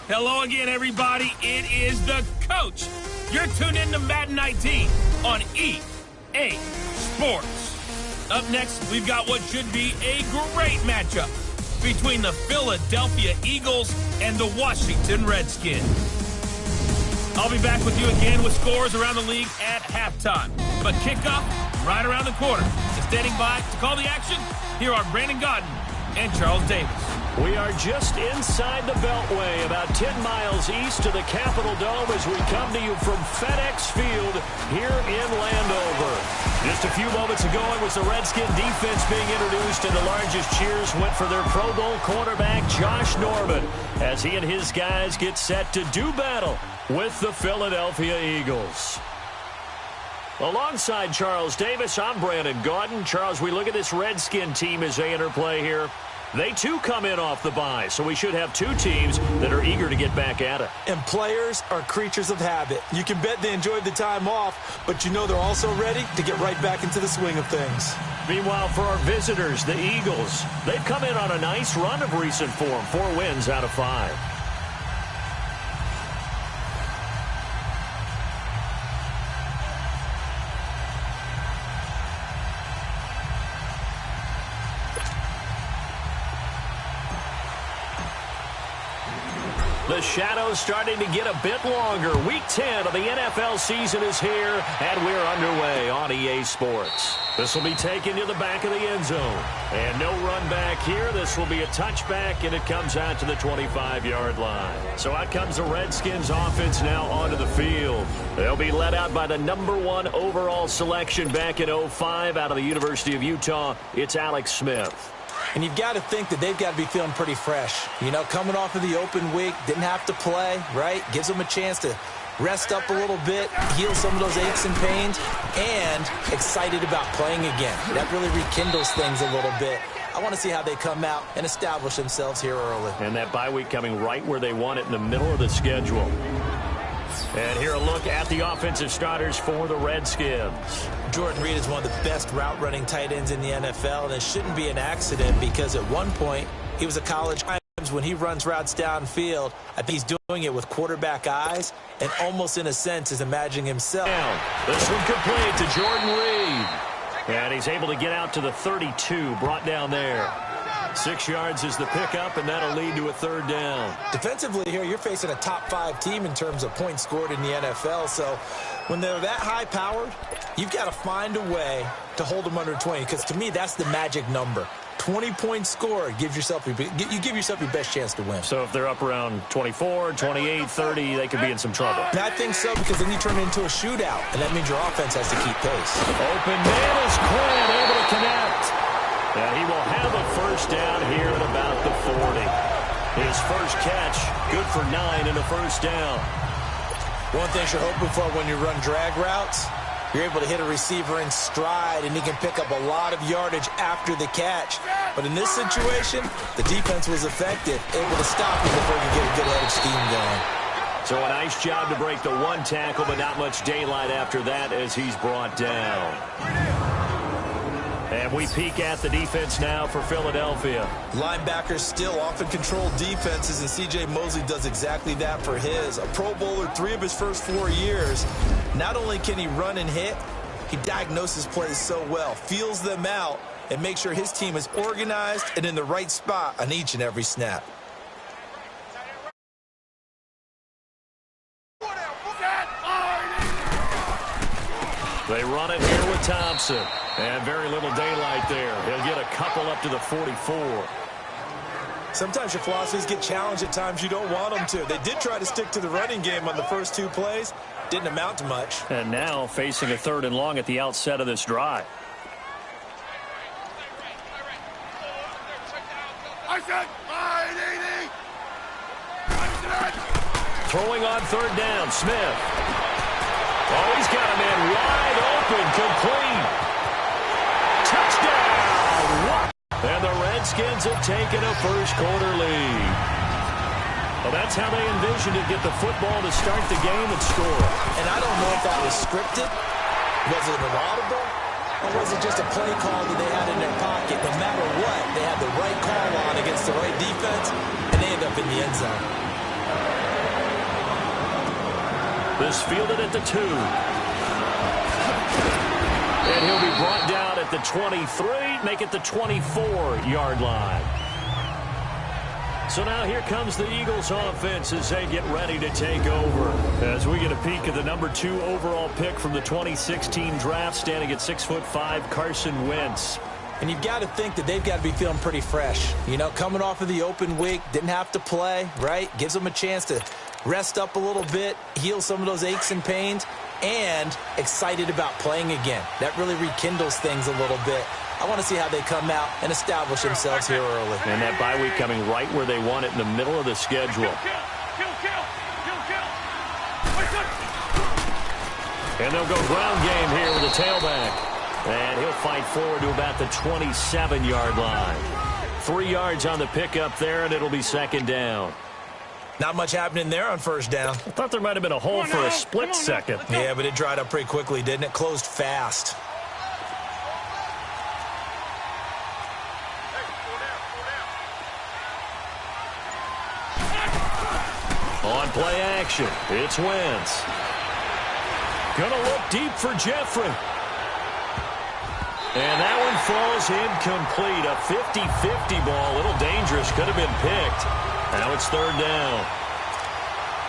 Hello again, everybody. It is the coach. You're tuned in to Madden 19 on EA Sports. Up next, we've got what should be a great matchup between the Philadelphia Eagles and the Washington Redskins. I'll be back with you again with scores around the league at halftime. But kickoff right around the corner. And standing by to call the action, here are Brandon Godden and Charles Davis. We are just inside the Beltway, about 10 miles east of the Capitol Dome as we come to you from FedEx Field here in Landover. Just a few moments ago, it was the Redskin defense being introduced, and the largest cheers went for their Pro Bowl cornerback, Josh Norman, as he and his guys get set to do battle with the Philadelphia Eagles. Alongside Charles Davis, I'm Brandon Gaudin. Charles, we look at this Redskin team as they enter play here. They, too, come in off the bye, so we should have two teams that are eager to get back at it. And players are creatures of habit. You can bet they enjoyed the time off, but you know they're also ready to get right back into the swing of things. Meanwhile, for our visitors, the Eagles, they've come in on a nice run of recent form, 4 wins out of 5. The shadow's starting to get a bit longer. Week 10 of the NFL season is here, and we're underway on EA Sports. This will be taken to the back of the end zone. And no run back here. This will be a touchback, and it comes out to the 25-yard line. So out comes the Redskins offense now onto the field. They'll be led out by the #1 overall selection back in 2005 out of the University of Utah. It's Alex Smith. And you've got to think that they've got to be feeling pretty fresh. You know, coming off of the open week, didn't have to play, right? Gives them a chance to rest up a little bit, heal some of those aches and pains, and excited about playing again. That really rekindles things a little bit. I want to see how they come out and establish themselves here early. And that bye week coming right where they want it, in the middle of the schedule. And here a look at the offensive starters for the Redskins. Jordan Reed is one of the best route-running tight ends in the NFL, and it shouldn't be an accident because at one point he was a college when he runs routes downfield. I think he's doing it with quarterback eyes and almost in a sense is imagining himself. This one complete to Jordan Reed. And he's able to get out to the 32, brought down there. 6 yards is the pickup, and that'll lead to a 3rd down. Defensively here, you're facing a top-5 team in terms of points scored in the NFL, so when they're that high-powered, you've got to find a way to hold them under 20, because to me, that's the magic number. 20 points scored, you give yourself your best chance to win. So if they're up around 24, 28, 30, they could be in some trouble. And I think so, because then you turn it into a shootout, and that means your offense has to keep pace. Open man is Quinn, able to connect. And he will have a 1st down here at about the 40. His first catch, good for 9 and a 1st down. One thing you're hoping for when you run drag routes, you're able to hit a receiver in stride, and he can pick up a lot of yardage after the catch. But in this situation, the defense was effective, able to stop him before he could get a good head of steam going. So a nice job to break the 1 tackle, but not much daylight after that as he's brought down. And we peek at the defense now for Philadelphia. Linebackers still often control defenses, and C.J. Mosley does exactly that for his. A Pro Bowler 3 of his first 4 years. Not only can he run and hit, he diagnoses plays so well, feels them out, and makes sure his team is organized and in the right spot on each and every snap. They run it here with Thompson. And very little daylight there. He'll get a couple up to the 44. Sometimes your philosophies get challenged at times you don't want them to. They did try to stick to the running game on the first 2 plays. Didn't amount to much. And now facing a 3rd and long at the outset of this drive. Throwing on 3rd down, Smith. Oh, he's got a man wide open, complete. Touchdown! And the Redskins have taken a first-quarter lead. Well, that's how they envisioned it, get the football to start the game and score. And I don't know if that was scripted. Was it an audible? Or was it just a play call that they had in their pocket? No matter what, they had the right call on against the right defense, and they end up in the end zone. This fielded at the 2. And he'll be brought down at the 23, make it the 24-yard line. So now here comes the Eagles offense as they get ready to take over. As we get a peek at the number 2 overall pick from the 2016 draft, standing at 6'5", Carson Wentz. And you've got to think that they've got to be feeling pretty fresh. You know, coming off of the open week, didn't have to play, right? Gives them a chance to rest up a little bit, heal some of those aches and pains, and excited about playing again. That really rekindles things a little bit. I want to see how they come out and establish themselves here early. And that bye week coming right where they want it, in the middle of the schedule. And they'll go ground game here with the tailback. And he'll fight forward to about the 27-yard line. 3 yards on the pickup there, and it'll be second down. Not much happening there on first down. I thought there might have been a hole for a split second. Yeah, but it dried up pretty quickly, didn't it? Closed fast. On play action, it's Wentz. Gonna look deep for Jeffrey. And that one falls incomplete. A 50-50 ball. A little dangerous. Could have been picked. Now it's third down.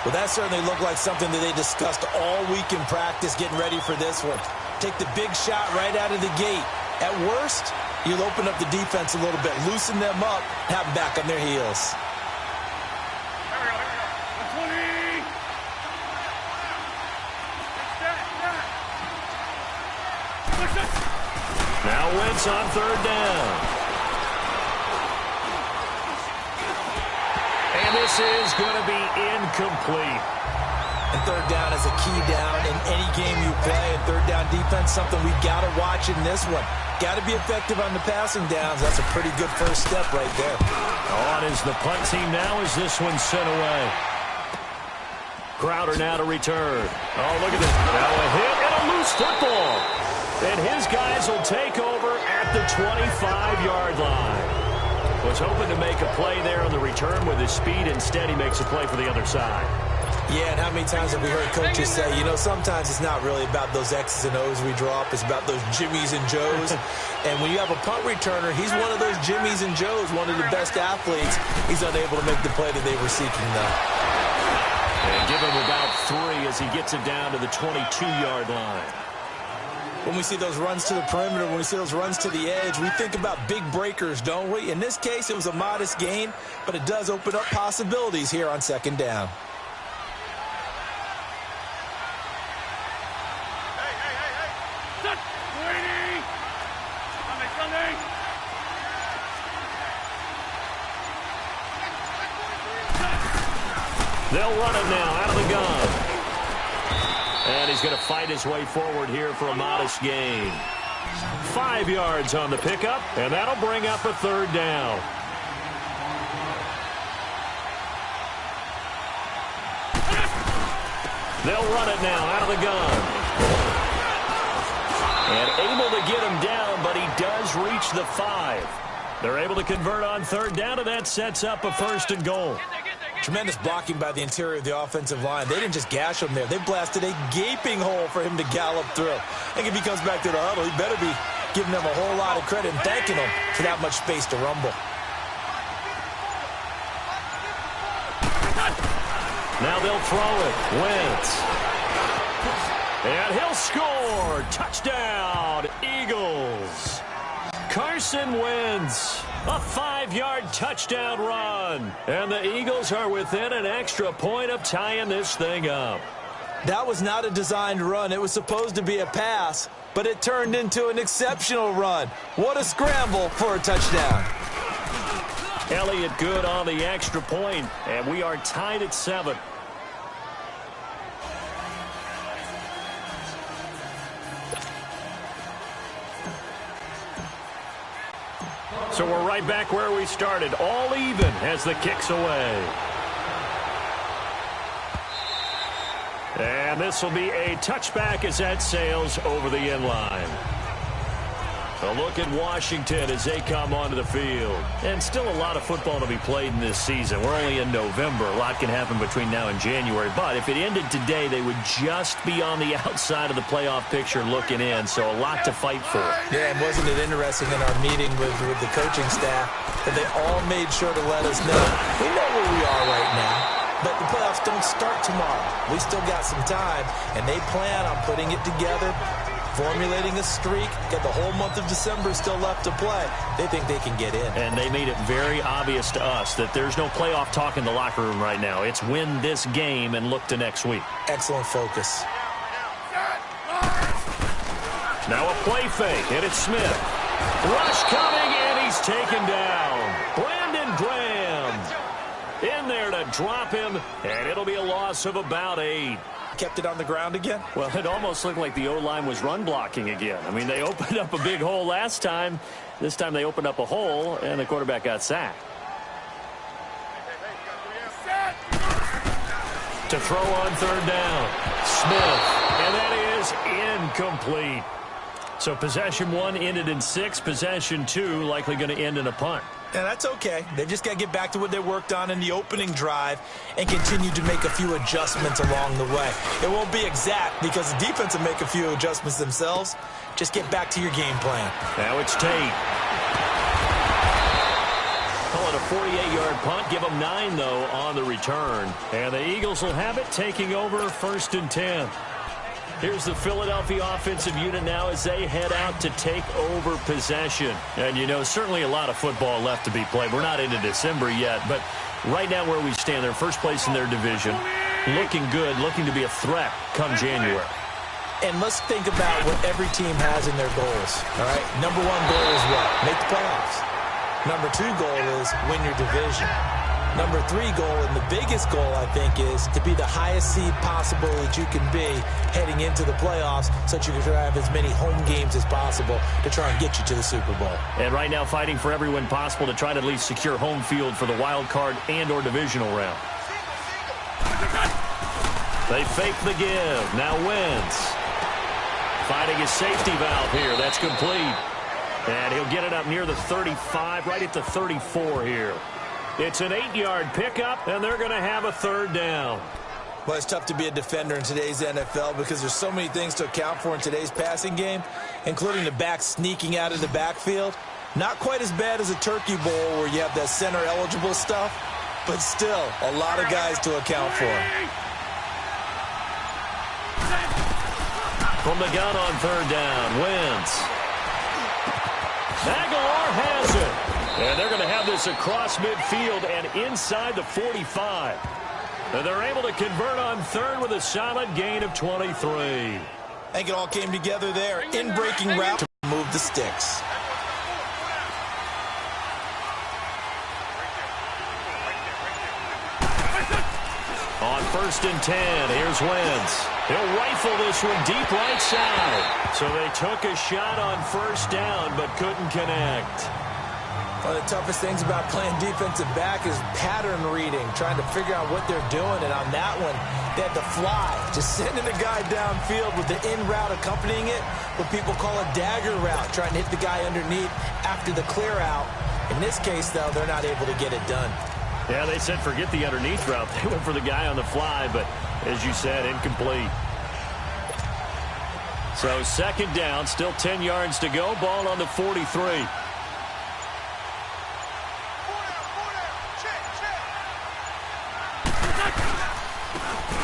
Well, that certainly looked like something that they discussed all week in practice, getting ready for this one. Take the big shot right out of the gate. At worst, you'll open up the defense a little bit, loosen them up, have them back on their heels. Now Wentz on third down. And this is going to be incomplete. And third down is a key down in any game you play. And third down defense, something we've got to watch in this one. Got to be effective on the passing downs. That's a pretty good first step right there. On is the punt team now as this one's sent away. Crowder now to return. Oh, look at this. Now a hit and a loose football. And his guys will take over at the 25-yard line. Was hoping to make a play there on the return with his speed. Instead, he makes a play for the other side. Yeah, and how many times have we heard coaches say, you know, sometimes it's not really about those X's and O's we drop. It's about those Jimmies and Joes. And when you have a punt returner, he's one of those Jimmies and Joes, one of the best athletes. He's unable to make the play that they were seeking, though. And give him about 3 as he gets it down to the 22-yard line. When we see those runs to the perimeter, when we see those runs to the edge, we think about big breakers, don't we? In this case, it was a modest gain, but it does open up possibilities here on second down. They'll run it now out of the gun. And he's going to fight his way forward here for a modest gain. 5 yards on the pickup, and that'll bring up a third down. They'll run it now out of the gun. And able to get him down, but he does reach the 5. They're able to convert on third down, and that sets up a first and goal. Tremendous blocking by the interior of the offensive line. They didn't just gash him there. They blasted a gaping hole for him to gallop through. I think if he comes back to the huddle, he better be giving them a whole lot of credit and thanking them for that much space to rumble. Now they'll throw it. Wentz. And he'll score. Touchdown, Eagles. Carson Wentz. A 5-yard touchdown run. And the Eagles are within an extra point of tying this thing up. That was not a designed run. It was supposed to be a pass, but it turned into an exceptional run. What a scramble for a touchdown. Elliott good on the extra point, and we are tied at 7. So we're right back where we started, all even as the kick's away. And this will be a touchback as that sails over the end line. A look at Washington as they come onto the field. And still a lot of football to be played in this season. We're only in November. A lot can happen between now and January. But if it ended today, they would just be on the outside of the playoff picture looking in. So a lot to fight for. Yeah, and wasn't it interesting in our meeting with the coaching staff that they all made sure to let us know, we know where we are right now, but the playoffs don't start tomorrow. We still got some time, and they plan on putting it together, formulating a streak, got the whole month of December still left to play. They think they can get in. And they made it very obvious to us that there's no playoff talk in the locker room right now. It's win this game and look to next week. Excellent focus. Now a play fake, and it's Smith. Rush coming, and he's taken down. Brandon Graham in there to drop him, and it'll be a loss of about 8. Kept it on the ground again? Well, it almost looked like the O-line was run blocking again. I mean, they opened up a big hole last time. This time they opened up a hole, and the quarterback got sacked. To throw on third down. Smith, and that is incomplete. So possession 1 ended in 6. Possession 2 likely going to end in a punt. Yeah, that's okay. They've just got to get back to what they worked on in the opening drive and continue to make a few adjustments along the way. It won't be exact because the defense will make a few adjustments themselves. Just get back to your game plan. Now it's Tate. Call it a 48-yard punt. Give them 9, though, on the return. And the Eagles will have it, taking over 1st and 10. Here's the Philadelphia offensive unit now as they head out to take over possession. And, you know, certainly a lot of football left to be played. We're not into December yet, but right now where we stand, they're first place in their division. Looking good, looking to be a threat come January. And let's think about what every team has in their goals, all right? Number 1 goal is what? Make the playoffs. Number 2 goal is win your division. Number 3 goal, and the biggest goal, I think, is to be the highest seed possible that you can be heading into the playoffs so that you can have as many home games as possible to try and get you to the Super Bowl. And right now fighting for every win possible to try to at least secure home field for the wild card and or divisional round. They fake the give. Now Wentz. Fighting his safety valve here. That's complete. And he'll get it up near the 35, right at the 34 here. It's an 8-yard pickup, and they're going to have a third down. Well, it's tough to be a defender in today's NFL because there's so many things to account for in today's passing game, including the back sneaking out of the backfield. Not quite as bad as a turkey bowl where you have that center-eligible stuff, but still a lot of guys to account for. From the gun on third down, Wentz. Aguilar has it. And they're going to have this across midfield and inside the 45. And they're able to convert on third with a solid gain of 23. I think it all came together there. In-breaking route to move the sticks. On 1st and 10, here's Wentz. He'll rifle this one deep right side. So they took a shot on first down but couldn't connect. One of the toughest things about playing defensive back is pattern reading, trying to figure out what they're doing. And on that one, they had to fly, just sending the guy downfield with the in route accompanying it, what people call a dagger route, trying to hit the guy underneath after the clear out. In this case, though, they're not able to get it done. Yeah, they said forget the underneath route. They went for the guy on the fly, but as you said, incomplete. So 2nd down, still 10 yards to go. Ball on the 43.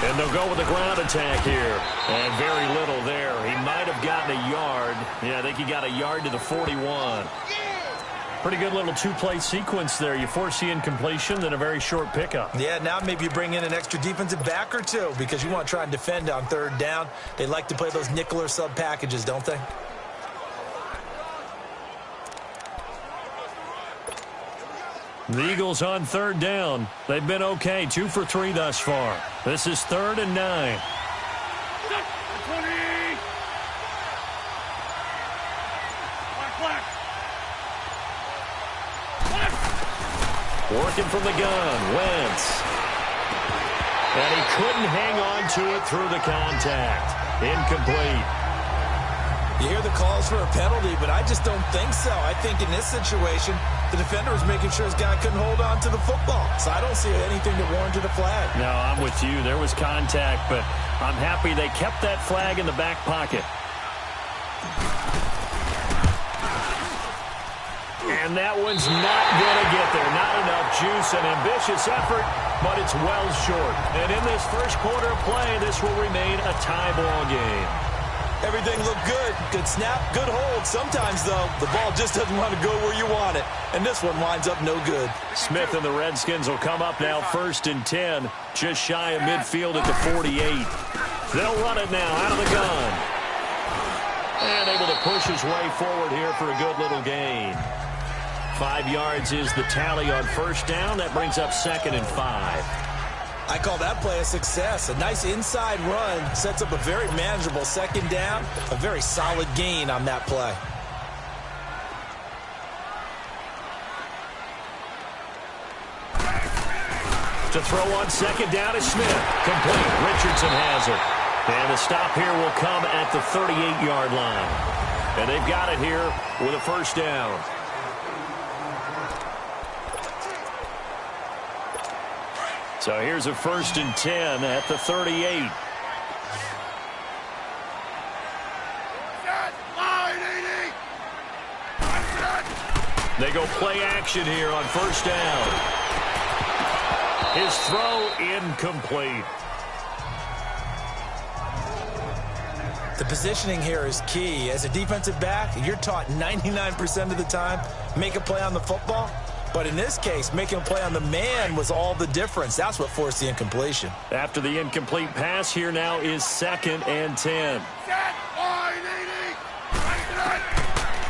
And they'll go with the ground attack here. And very little there. He might have gotten a yard. Yeah, I think he got a yard to the 41. Pretty good little 2-play sequence there. You force the incompletion, then a very short pickup. Yeah, now maybe you bring in an extra defensive back or 2 because you want to try and defend on third down. They like to play those nickel or sub packages, don't they? The Eagles on third down. They've been okay, 2 for 3 thus far. This is 3rd and 9. Working from the gun, Wentz. And he couldn't hang on to it through the contact. Incomplete. You hear the calls for a penalty, but I just don't think so. I think in this situation, the defender was making sure his guy couldn't hold on to the football. So I don't see anything that warranted a flag. No, I'm with you. There was contact, but I'm happy they kept that flag in the back pocket. And that one's not going to get there. Not enough juice. An ambitious effort, but it's well short. And in this first quarter of play, this will remain a tie ball game. Everything looked good. Good snap, good hold. Sometimes, though, the ball just doesn't want to go where you want it. And this one winds up no good. Smith and the Redskins will come up now 1st and 10. Just shy of midfield at the 48. They'll run it now out of the gun. And able to push his way forward here for a good little gain. 5 yards is the tally on first down. That brings up 2nd and 5. I call that play a success. A nice inside run sets up a very manageable 2nd down. A very solid gain on that play. To throw on 2nd down is Smith. Complete. Richardson has it. And the stop here will come at the 38-yard line. And they've got it here with a first down. So here's a 1st and 10 at the 38. They go play action here on first down. His throw incomplete. The positioning here is key. As a defensive back, you're taught 99% of the time, make a play on the football. But in this case, making a play on the man was all the difference. That's what forced the incompletion. After the incomplete pass, here now is 2nd and 10.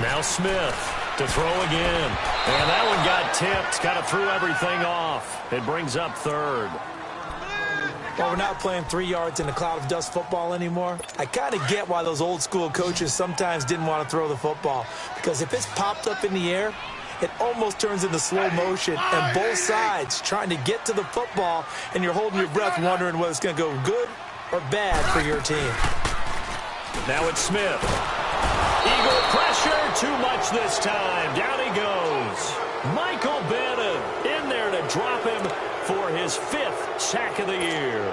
Now Smith to throw again. And that one got tipped. Kind of threw everything off. It brings up 3rd. Well, we're not playing 3 yards in a cloud of dust football anymore. I kind of get why those old school coaches sometimes didn't want to throw the football. Because if it's popped up in the air, it almost turns into slow motion, and both sides trying to get to the football, and you're holding your breath wondering whether it's going to go good or bad for your team. Now it's Smith. Eagle pressure, too much this time. Down he goes. Michael Bannon in there to drop him for his 5th sack of the year.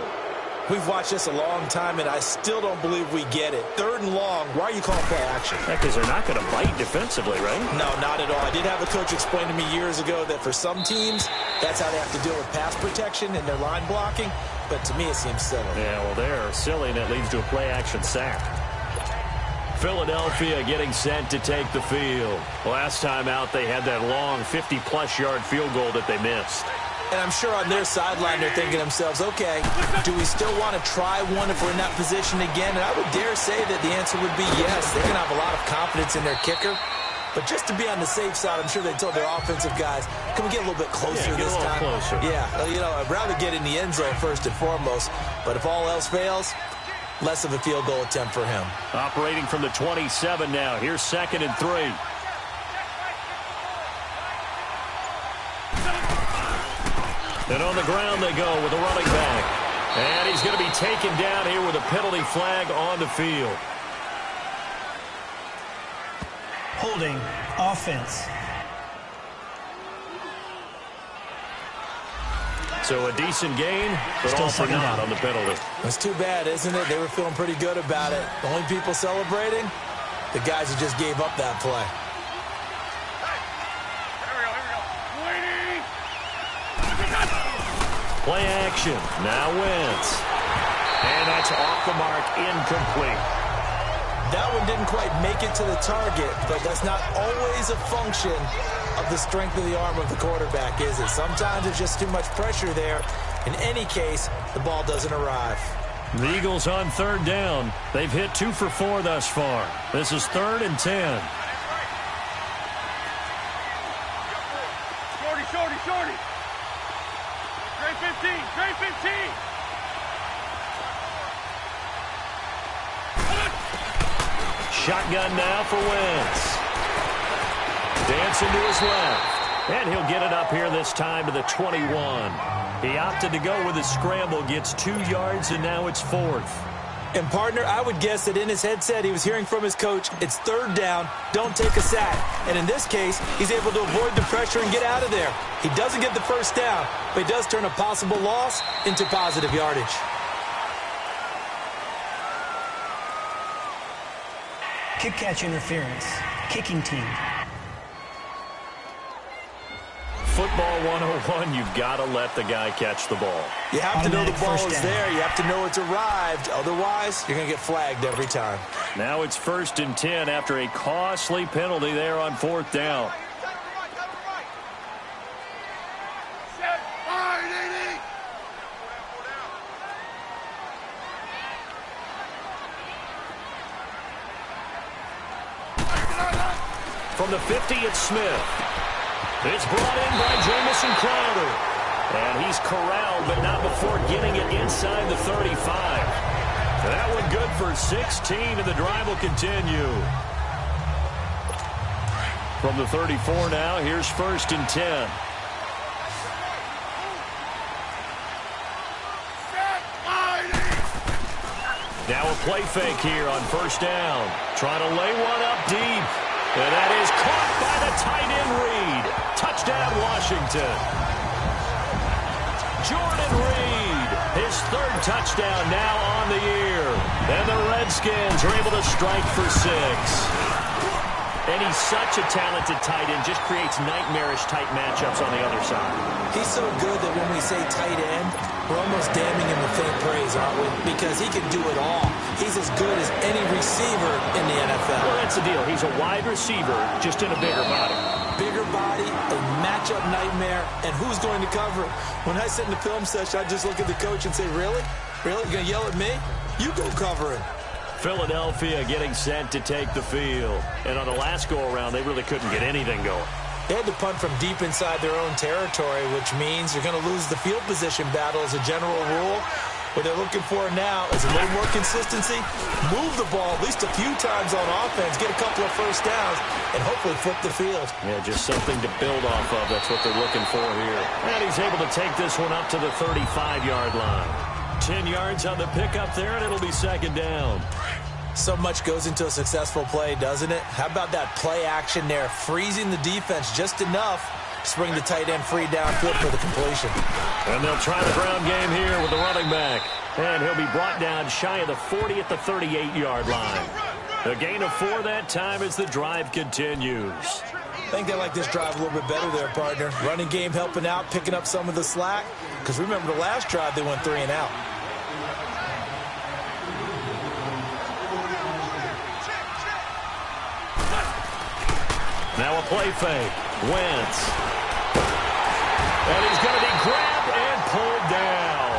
We've watched this a long time, and I still don't believe we get it. 3rd and long, why are you calling play action? Because they're not going to bite defensively, right? No, not at all. I did have a coach explain to me years ago that for some teams, that's how they have to deal with pass protection and their line blocking. But to me, it seems silly. Yeah, well, they're silly, and it leads to a play action sack. Philadelphia getting set to take the field. Last time out, they had that long 50-plus yard field goal that they missed. And I'm sure on their sideline they're thinking to themselves, okay, do we still want to try one if we're in that position again? And I would dare say that the answer would be yes. They're going to have a lot of confidence in their kicker. But just to be on the safe side, I'm sure they told their offensive guys, can we get a little bit closer this time? Closer. Yeah, you know, I'd rather get in the end zone first and foremost. But if all else fails, less of a field goal attempt for him. Operating from the 27 now. Here's 2nd and 3. And on the ground they go with a running back. And he's going to be taken down here with a penalty flag on the field. Holding offense. So a decent gain, but Still all for second naught down. on the penalty. It's too bad, isn't it? They were feeling pretty good about it. The only people celebrating, the guys who just gave up that play. Play action. Now Wentz. And that's off the mark, incomplete. That one didn't quite make it to the target, but that's not always a function of the strength of the arm of the quarterback, is it? Sometimes it's just too much pressure there. In any case, the ball doesn't arrive. The Eagles on 3rd down. They've hit 2 for 4 thus far. This is 3rd and 10. Shorty. Trey 15. Shotgun now for Wentz. Dancing to his left. And he'll get it up here this time to the 21. He opted to go with his scramble, gets 2 yards, and now it's 4th. And, partner, I would guess that in his headset he was hearing from his coach, it's third down, don't take a sack. And in this case, he's able to avoid the pressure and get out of there. He doesn't get the first down, but he does turn a possible loss into positive yardage. Kick catch interference. Kicking team. Football 101, you've got to let the guy catch the ball. You have to know the ball is down. there. You have to know it's arrived. Otherwise, you're going to get flagged every time. Now it's 1st and 10 after a costly penalty there on 4th down. Set, fire, DD. From the 50, it's Smith. It's brought in by Jamison Crowder. And he's corralled, but not before getting it inside the 35. That one good for 16, and the drive will continue. From the 34 now, here's 1st and 10. Now a play fake here on 1st down. Trying to lay one up deep. And that is caught by the tight end Reed. Touchdown, Washington. Jordan Reed, his 3rd touchdown now on the year. And the Redskins are able to strike for 6. And he's such a talented tight end, just creates nightmarish type matchups on the other side. He's so good that when we say tight end, we're almost damning him with faint praise, aren't we? Because he can do it all. He's as good as any receiver in the NFL. Well, that's the deal. He's a wide receiver, just in a bigger body. Bigger body, a matchup nightmare, and who's going to cover it? When I sit in the film session, I just look at the coach and say, really? Really? You're going to yell at me? You go cover him. Philadelphia getting set to take the field. And on the last go-around, they really couldn't get anything going. They had to punt from deep inside their own territory, which means you're going to lose the field position battle as a general rule. What they're looking for now is a little more consistency, move the ball at least a few times on offense, get a couple of first downs, and hopefully flip the field. Yeah, just something to build off of. That's what they're looking for here. And he's able to take this one up to the 35-yard line. 10 yards on the pickup there, and it'll be 2nd down. So much goes into a successful play, doesn't it? How about that play action there, freezing the defense just enough to bring the tight end free downfield for the completion. And they'll try the ground game here with the running back. And he'll be brought down shy of the 40 at the 38-yard line. A gain of 4 that time as the drive continues. I think they like this drive a little bit better there, partner. Running game helping out, picking up some of the slack. Because remember the last drive, they went 3 and out. Now a play fake. Wentz. And he's going to be grabbed and pulled down.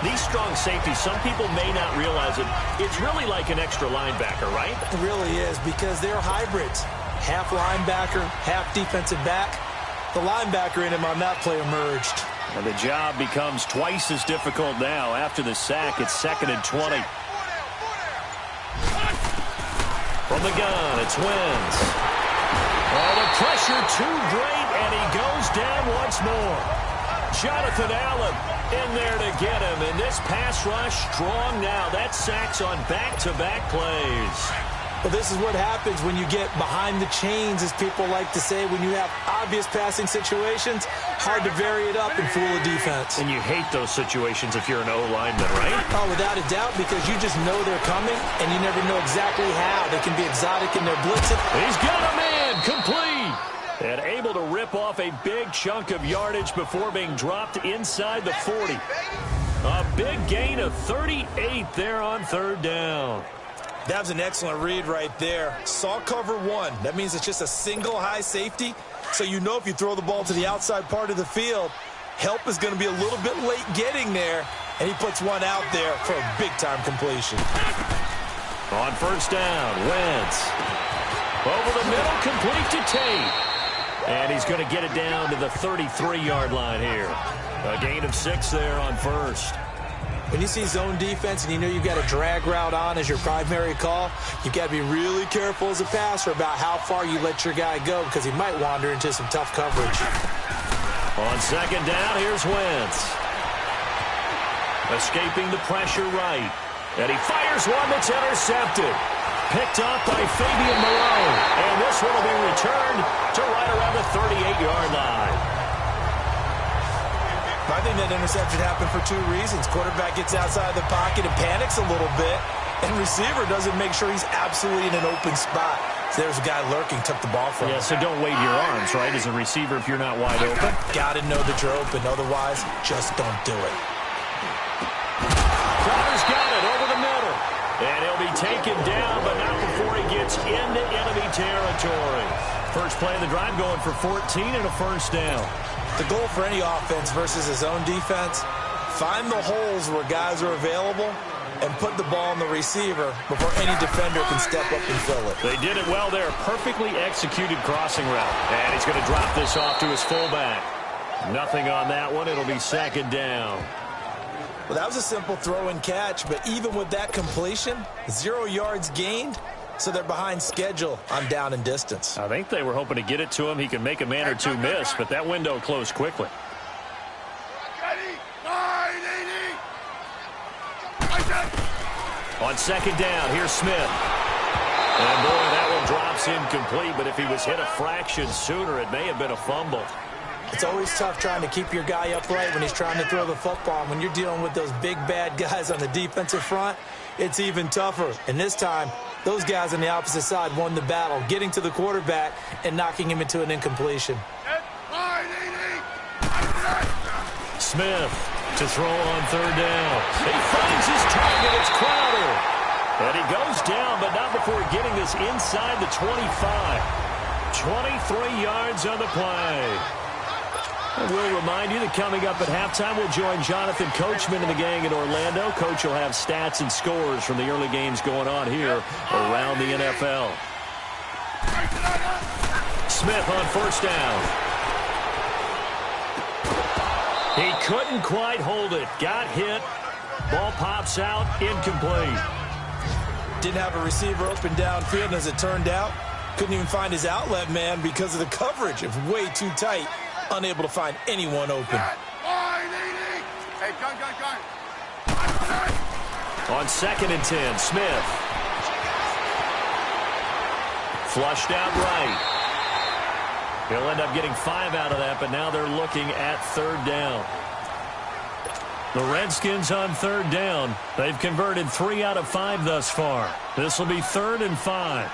These strong safeties, some people may not realize it. It's really like an extra linebacker, right? It really is, because they're hybrids. Half linebacker, half defensive back. The linebacker in him on that play emerged. And the job becomes twice as difficult now. After the sack, it's 2nd and 20. From the gun, it's Wentz. Oh, the pressure too great, and he goes down once more. Jonathan Allen in there to get him, and this pass rush strong now. That sack's on back-to-back plays. Well, this is what happens when you get behind the chains, as people like to say. When you have obvious passing situations, hard to vary it up and fool a defense. And you hate those situations if you're an O-lineman, right? Oh, without a doubt, because you just know they're coming, and you never know exactly how. They can be exotic in their blitzing. He's got a man, complete. And able to rip off a big chunk of yardage before being dropped inside the 40. A big gain of 38 there on 3rd down. That was an excellent read right there. Saw cover 1. That means it's just a single high safety. So you know if you throw the ball to the outside part of the field, help is going to be a little bit late getting there. And he puts one out there for a big-time completion. On 1st down, Wentz. Over the middle, complete to Tate. And he's going to get it down to the 33-yard line here. A gain of 6 there on 1st. When you see zone defense and you know you've got a drag route on as your primary call, you've got to be really careful as a passer about how far you let your guy go, because he might wander into some tough coverage. On 2nd down, here's Wentz. Escaping the pressure right. And he fires one that's intercepted. Picked up by Fabian Malone. And this one will be returned to right around the 38-yard line. I think that interception happened for two reasons. Quarterback gets outside the pocket and panics a little bit. And receiver doesn't make sure he's absolutely in an open spot. So there's a guy lurking, took the ball from him. Yeah, so don't wave your arms, right, as a receiver if you're not wide open. Got to know that you're open. Otherwise, just don't do it. Crowder's got it over the middle. And he'll be taken down, but not before he gets into enemy territory. First play of the drive going for 14 and a first down. The goal for any offense versus his own defense, find the holes where guys are available and put the ball on the receiver before any defender can step up and fill it. They did it well there. Perfectly executed crossing route. And he's going to drop this off to his fullback. Nothing on that one. It'll be second down. Well, that was a simple throw and catch, but even with that completion, 0 yards gained, so they're behind schedule on down and distance. I think they were hoping to get it to him. He can make a man or two miss, but that window closed quickly. On second down, here's Smith. And boy, that one drops incomplete, but if he was hit a fraction sooner, it may have been a fumble. It's always tough trying to keep your guy upright when he's trying to throw the football. When you're dealing with those big, bad guys on the defensive front, it's even tougher. And this time, those guys on the opposite side won the battle, getting to the quarterback and knocking him into an incompletion. Smith to throw on third down. He finds his target. It's Crowder. And he goes down, but not before getting this inside the 25. 23 yards on the play. And we'll remind you that coming up at halftime, we'll join Jonathan Coachman and the gang in Orlando. Coach will have stats and scores from the early games going on here around the NFL. Smith on first down. He couldn't quite hold it. Got hit. Ball pops out. Incomplete. Didn't have a receiver open downfield, and as it turned out, couldn't even find his outlet man because of the coverage. It was way too tight. Unable to find anyone open. Hey, gun. On 2nd and 10, Smith. Flushed out right. He'll end up getting 5 out of that, but now they're looking at third down. The Redskins on third down. They've converted 3 out of 5 thus far. This will be 3rd and 5.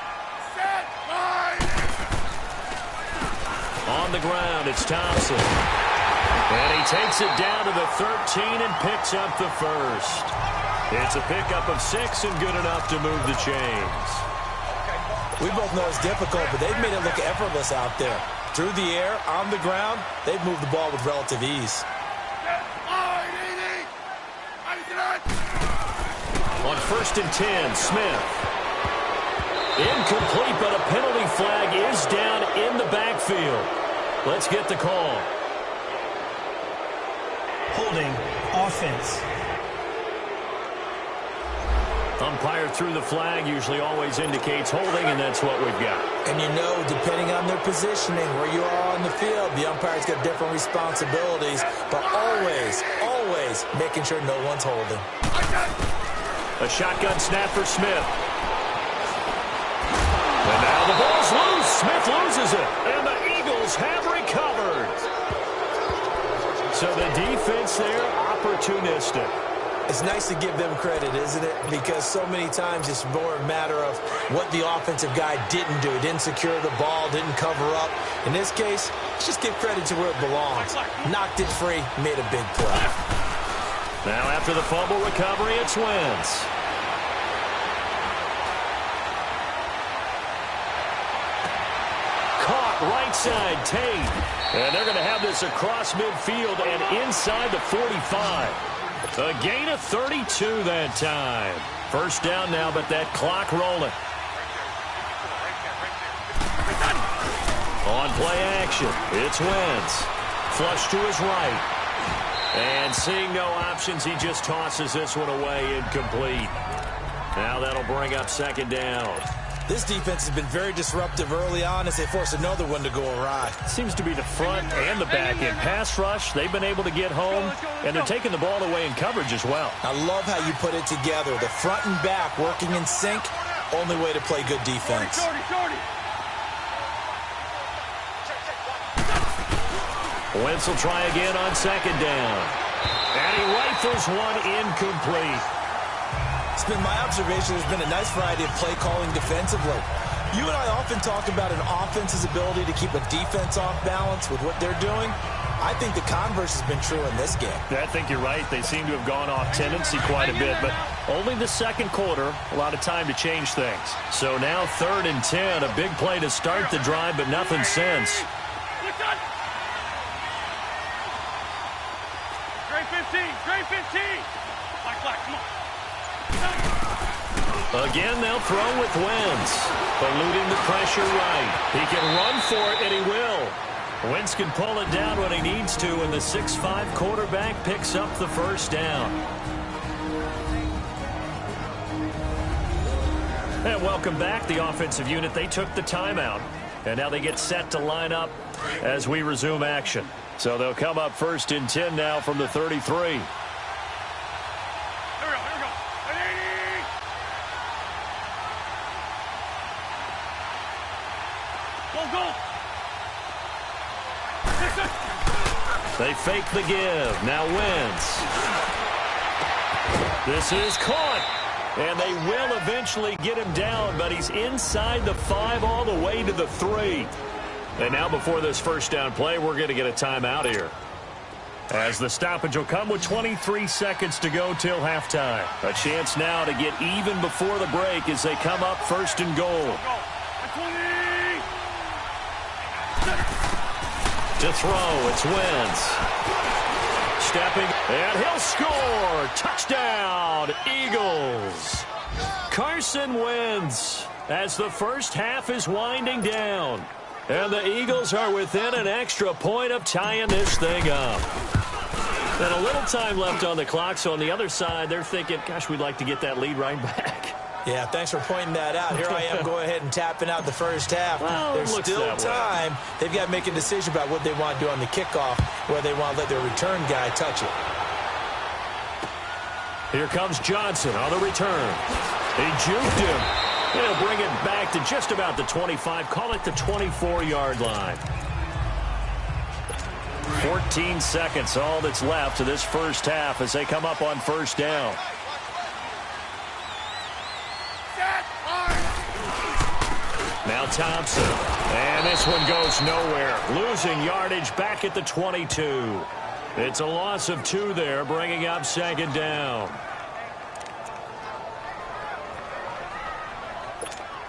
On the ground, it's Thompson. And he takes it down to the 13 and picks up the first. It's a pickup of 6 and good enough to move the chains. We both know it's difficult, but they've made it look effortless out there. Through the air, on the ground, they've moved the ball with relative ease. On 1st and 10, Smith. Incomplete, but a penalty flag is down in the backfield. Let's get the call. Holding, offense. Umpire threw the flag, usually always indicates holding, and that's what we've got. And you know, depending on their positioning, where you are on the field, the umpire's got different responsibilities, but always making sure no one's holding. A shotgun snap for Smith. And now the ball's loose. Smith loses it. And the Eagles have recovered. So the defense there, opportunistic. It's nice to give them credit, isn't it? Because so many times it's more a matter of what the offensive guy didn't do. Didn't secure the ball, didn't cover up. In this case, let's just give credit to where it belongs. Knocked it free, made a big play. Now after the fumble recovery, it's Wentz. Caught right side, Tate. And they're going to have this across midfield and inside the 45. A gain of 32 that time. First down now, but that clock rolling. On play action, it's Wentz. Flush to his right. And seeing no options, he just tosses this one away incomplete. Now that'll bring up second down. This defense has been very disruptive early on as they force another one to go awry. Seems to be the front and the back end. Pass rush, they've been able to get home, and they're taking the ball away in coverage as well. I love how you put it together. The front and back working in sync, only way to play good defense. Wentz will try again on second down. And he rifles one incomplete. It's been my observation there's been a nice variety of play calling defensively. You and I often talk about an offense's ability to keep a defense off balance with what they're doing. I think the converse has been true in this game. I think you're right. They seem to have gone off tendency quite a bit, but only the second quarter, a lot of time to change things. So now 3rd and 10, a big play to start the drive, but nothing since. Grade 15, grade 15. Black, come on. Again, they'll throw with Wentz. Eluding the pressure right. He can run for it, and he will. Wentz can pull it down when he needs to, and the 6'5" quarterback picks up the first down. And welcome back, the offensive unit. They took the timeout, and now they get set to line up as we resume action. So they'll come up 1st and 10 now from the 33. They fake the give. Now Wentz. This is caught. And they will eventually get him down, but he's inside the 5 all the way to the 3. And now before this first down play, we're going to get a timeout here. As the stoppage will come with 23 seconds to go till halftime. A chance now to get even before the break as they come up 1st and goal. To throw, it's Wentz. Stepping, and he'll score. Touchdown, Eagles. Carson Wentz as the first half is winding down. And the Eagles are within an extra point of tying this thing up. And a little time left on the clock, so on the other side, they're thinking, gosh, we'd like to get that lead right back. Yeah, thanks for pointing that out. Here I am going ahead and tapping out the first half. Well, there's still time. They've got to make a decision about what they want to do on the kickoff, where they want to let their return guy touch it. Here comes Johnson on the return. He juked him. He'll bring it back to just about the 25. Call it the 24-yard line. 14 seconds, all that's left to this first half as they come up on 1st down. Now Thompson. And this one goes nowhere. Losing yardage back at the 22. It's a loss of 2 there, bringing up 2nd down.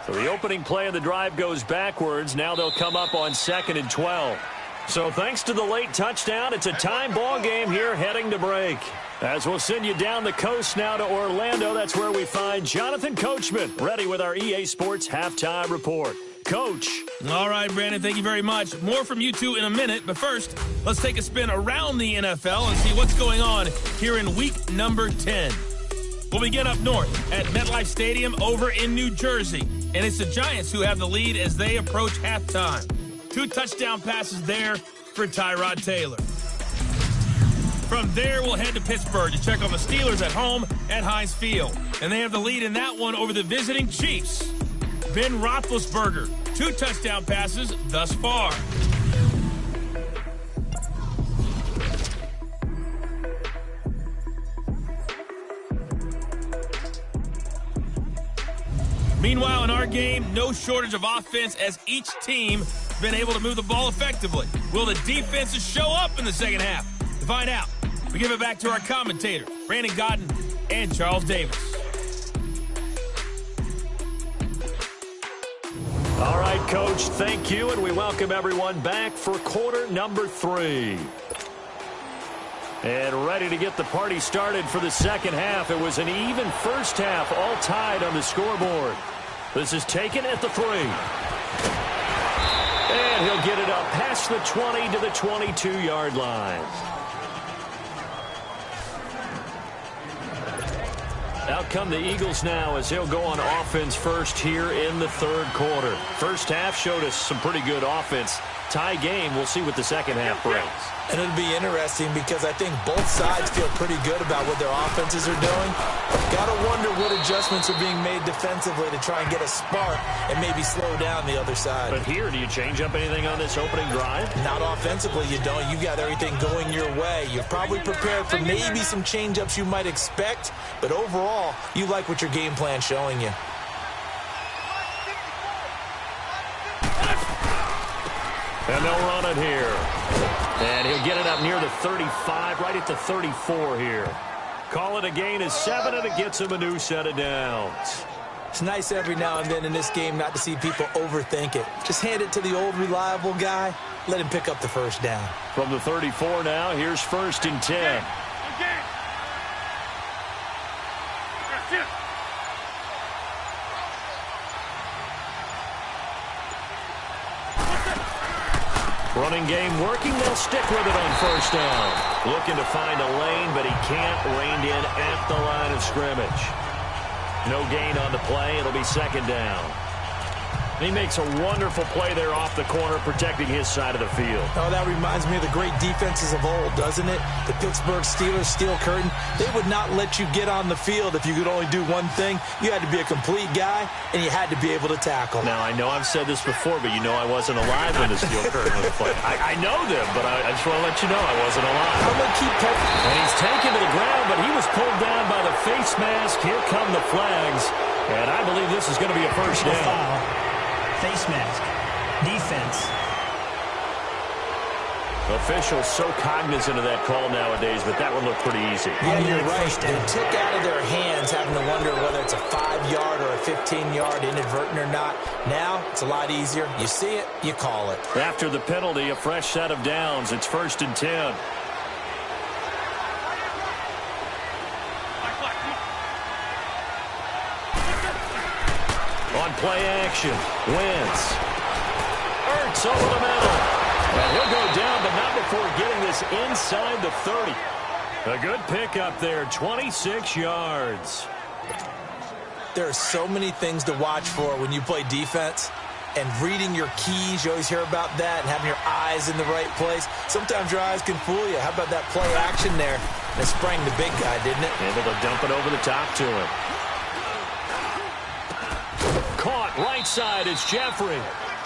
So the opening play of the drive goes backwards. Now they'll come up on 2nd and 12. So thanks to the late touchdown, it's a time ball game here heading to break. As we'll send you down the coast now to Orlando, that's where we find Jonathan Coachman, ready with our EA Sports Halftime Report. Coach. All right, Brandon, thank you very much. More from you two in a minute, but first, let's take a spin around the NFL and see what's going on here in week number 10. We'll begin up north at MetLife Stadium over in New Jersey, and it's the Giants who have the lead as they approach halftime. 2 touchdown passes there for Tyrod Taylor. From there, we'll head to Pittsburgh to check on the Steelers at home at Heinz Field. And they have the lead in that one over the visiting Chiefs. Ben Roethlisberger, 2 touchdown passes thus far. Meanwhile, in our game, no shortage of offense as each team has been able to move the ball effectively. Will the defenses show up in the second half? To find out, we give it back to our commentators, Brandon Godden and Charles Davis. All right, Coach, thank you, and we welcome everyone back for quarter number 3. And ready to get the party started for the second half. It was an even first half, all tied on the scoreboard. This is taken at the 3. And he'll get it up past the 20 to the 22-yard line. Now Out come the Eagles now as they'll go on offense first here in the third quarter. First half showed us some pretty good offense. Tie game. We'll see what the second half brings. And it'll be interesting because I think both sides feel pretty good about what their offenses are doing. Got to wonder what adjustments are being made defensively to try and get a spark and maybe slow down the other side. But here, do you change up anything on this opening drive? Not offensively, you don't. You've got everything going your way. You're probably prepared for maybe some change-ups you might expect, but overall, you like what your game plan's showing you. And they'll run it here. And he'll get it up near the 35, right at the 34 here. Call it a gain of 7, and it gets him a new set of downs. It's nice every now and then in this game not to see people overthink it. Just hand it to the old reliable guy. Let him pick up the first down. From the 34 now, here's 1st and 10. Running game working. They'll stick with it on 1st down. Looking to find a lane, but he can't. Reined in at the line of scrimmage. No gain on the play. It'll be 2nd down. He makes a wonderful play there off the corner, protecting his side of the field. Oh, that reminds me of the great defenses of old, doesn't it? The Pittsburgh Steelers steel curtain. They would not let you get on the field if you could only do one thing. You had to be a complete guy, and you had to be able to tackle. Now, I know I've said this before, but you know I wasn't alive when the steel curtain was played. I know them, but I just want to let you know I wasn't alive. I'm going to keep pepper. And he's taken to the ground, but he was pulled down by the face mask. Here come the flags, and I believe this is going to be a first down. Foul. Face mask. Defense. Officials so cognizant of that call nowadays, but that would look pretty easy. Yeah, you're right. They took out of their hands having to wonder whether it's a 5-yard or a 15-yard inadvertent or not. Now, it's a lot easier. You see it, you call it. After the penalty, a fresh set of downs. It's 1st and 10. On play action, Wentz. Ertz over the middle. And he'll go down, but not before getting this inside the 30. A good pickup there, 26 yards. There are so many things to watch for when you play defense. And reading your keys, you always hear about that, and having your eyes in the right place. Sometimes your eyes can fool you. How about that play action there? And it sprang the big guy, didn't it? Able to dump it over the top to him. Caught right side, it's Jeffrey.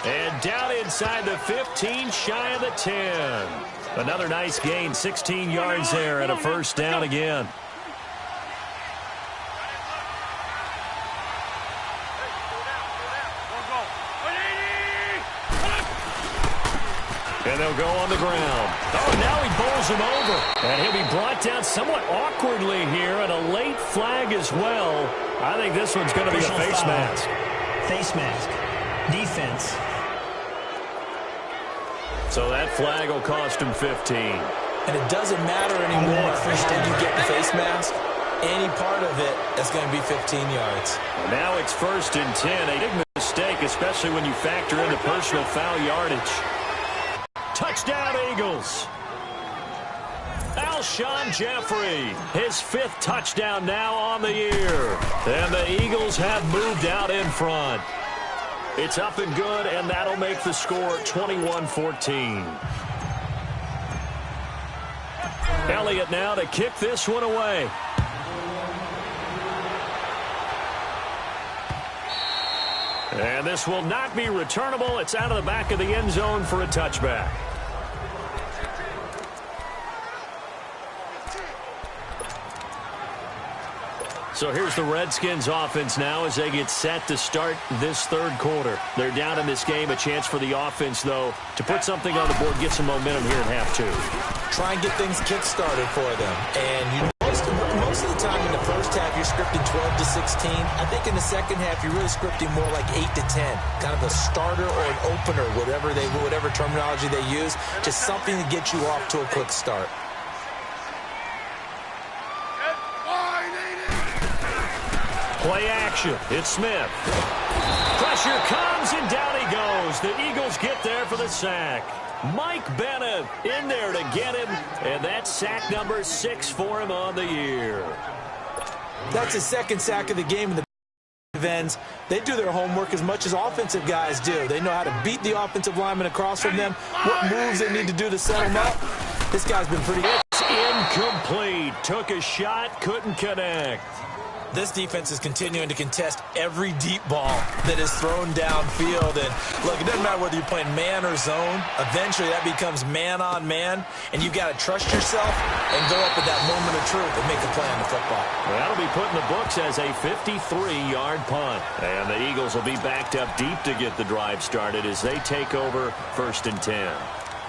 And down inside the 15, shy of the 10. Another nice gain, 16 yards there, and a first down again. And they'll go on the ground. Oh, now he bowls him over. And he'll be brought down somewhat awkwardly here, and a late flag as well. I think this one's going to be a face mask. Face mask. Defense. So that flag will cost him 15. And it doesn't matter anymore how you get the face mask. Any part of it is going to be 15 yards. Now it's 1st and 10. A big mistake, especially when you factor in the personal foul yardage. Touchdown, Eagles. Alshon Jeffrey, his 5th touchdown now on the year. And the Eagles have moved out in front. It's up and good, and that'll make the score 21-14. Elliott now to kick this one away. And this will not be returnable. It's out of the back of the end zone for a touchback. So here's the Redskins offense now as they get set to start this third quarter. They're down in this game. A chance for the offense, though, to put something on the board, get some momentum here in half two. Try and get things kick-started for them. And most of the time in the first half, you're scripting 12 to 16. I think in the second half, you're really scripting more like 8 to 10. Kind of a starter or an opener, whatever terminology they use. Just something to get you off to a quick start. Play action. It's Smith. Pressure comes, and down he goes. The Eagles get there for the sack. Mike Bennett in there to get him, and that's sack number 6 for him on the year. That's his second sack of the game in the ends. They do their homework as much as offensive guys do. They know how to beat the offensive lineman across from them, what moves they need to do to set them up. This guy's been pretty good. It's incomplete. Took a shot, couldn't connect. This defense is continuing to contest every deep ball that is thrown downfield. And look, it doesn't matter whether you're playing man or zone. Eventually, that becomes man on man, and you've got to trust yourself and go up at that moment of truth and make a play on the football. Well, that'll be put in the books as a 53-yard punt. And the Eagles will be backed up deep to get the drive started as they take over 1st and 10.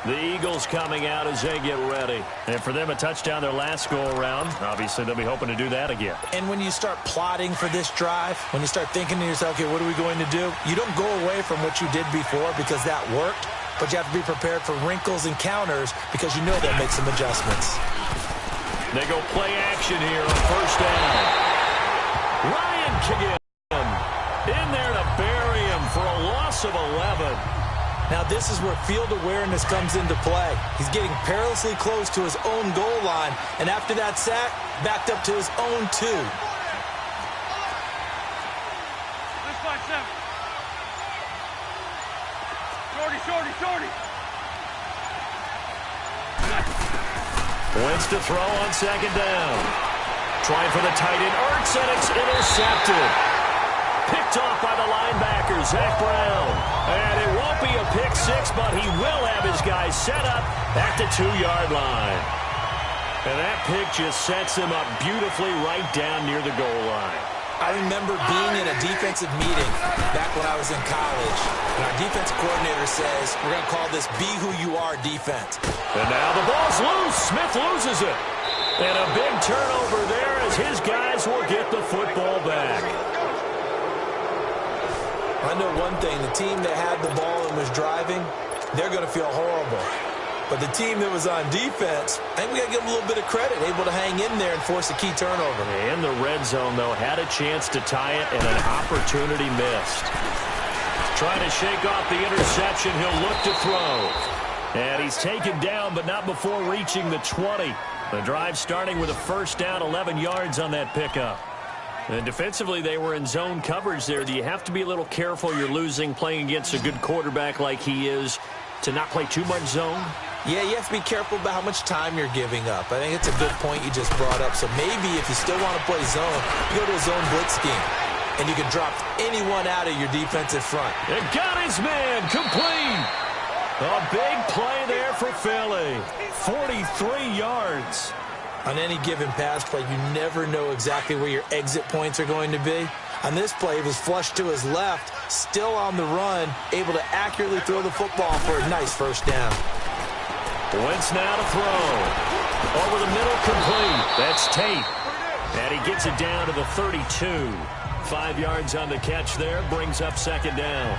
The Eagles coming out as they get ready. And for them, a touchdown their last go-around. Obviously, they'll be hoping to do that again. And when you start plotting for this drive, when you start thinking to yourself, okay, what are we going to do? You don't go away from what you did before because that worked, but you have to be prepared for wrinkles and counters because you know they'll make some adjustments. They go play action here on 1st down. Ryan Kiggin in there to bury him for a loss of 11. Now, this is where field awareness comes into play. He's getting perilously close to his own goal line, and after that sack, backed up to his own 2. This by 7. Shorty. Wentz to throw on 2nd down. Trying for the tight end, Ertz, and it's intercepted. Picked off by the linebacker, Zach Brown. And it won't be a pick 6, but he will have his guys set up at the 2-yard line. And that pick just sets him up beautifully right down near the goal line. I remember being in a defensive meeting back when I was in college, and our defensive coordinator says, we're going to call this Be Who You Are defense. And now the ball's loose. Smith loses it. And a big turnover there as his guys will get the football back. I know one thing, the team that had the ball and was driving, they're going to feel horrible. But the team that was on defense, I think we got to give them a little bit of credit, able to hang in there and force a key turnover. In the red zone, though, had a chance to tie it and an opportunity missed. Trying to shake off the interception, he'll look to throw. And he's taken down, but not before reaching the 20. The drive starting with a 1st down, 11 yards on that pickup. And defensively, they were in zone coverage there. Do you have to be a little careful you're losing playing against a good quarterback like he is to not play too much zone? Yeah, you have to be careful about how much time you're giving up. I think it's a good point you just brought up. So maybe if you still want to play zone, you go to a zone blitz scheme, and you can drop anyone out of your defensive front. It got his man complete. A big play there for Philly. 43 yards. On any given pass play, you never know exactly where your exit points are going to be. On this play, it was flushed to his left, still on the run, able to accurately throw the football for a nice 1st down. Wentz now to throw. Over the middle, complete. That's Tate. And he gets it down to the 32. 5 yards on the catch there, brings up 2nd down.